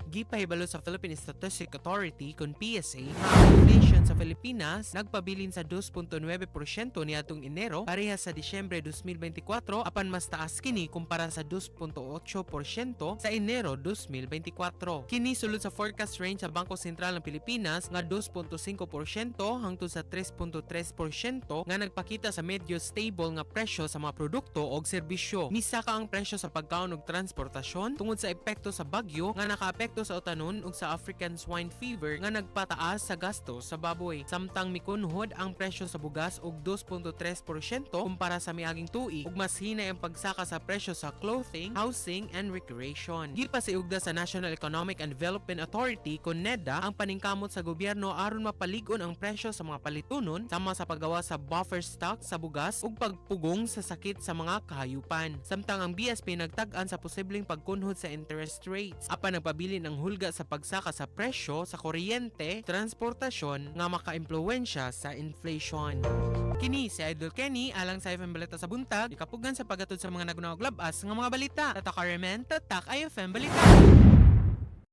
Gipahibalo sa Philippine Statistics Authority kun PSA ang inflation sa Pilipinas nagpabilin sa 2.9% niadtong Enero parehas sa Disyembre 2024 apan mas taas kini kumpara sa 2.8% sa Enero 2024. Kini sulod sa forecast range sa Bangko Sentral ng Pilipinas nga 2.5% hangtod sa 3.3% nga nagpakita sa medyo stable nga presyo sa mga produkto o serbisyo. Misaka ang presyo sa pagkaon ug transportasyon tungod sa epekto sa bagyo nga nakaapekto sa utanon ug sa African swine fever nga nagpataas sa gasto sa baboy. Samtang mikunhod ang presyo sa bugas og 2.3% kumpara sa miaging tuig ug mas hinay ang pagsaka sa presyo sa clothing, housing and recreation. Gipasiugda sa National Economic and Development Authority kun NEDA ang paningkamot sa gobyerno aron mapalig-on ang presyo sa mga palitunon sama sa paggawa sa buffer stock sa bugas ug pagpugong sa sakit sa mga kahayupan. Samtang ang BSP nagtag-an sa posibleng pagkunhod sa interest rates apan nagpabilin ang hulga sa pagsaka sa presyo sa kuryente, transportasyon nga makaimpluwensya sa inflation. Kini si Idol Kenny alang sa IFM Balita sa buntag, ikapugan sa paghatod sa mga nagunawag labas nga mga balita. Tatak RMN, tatak IFM Balita.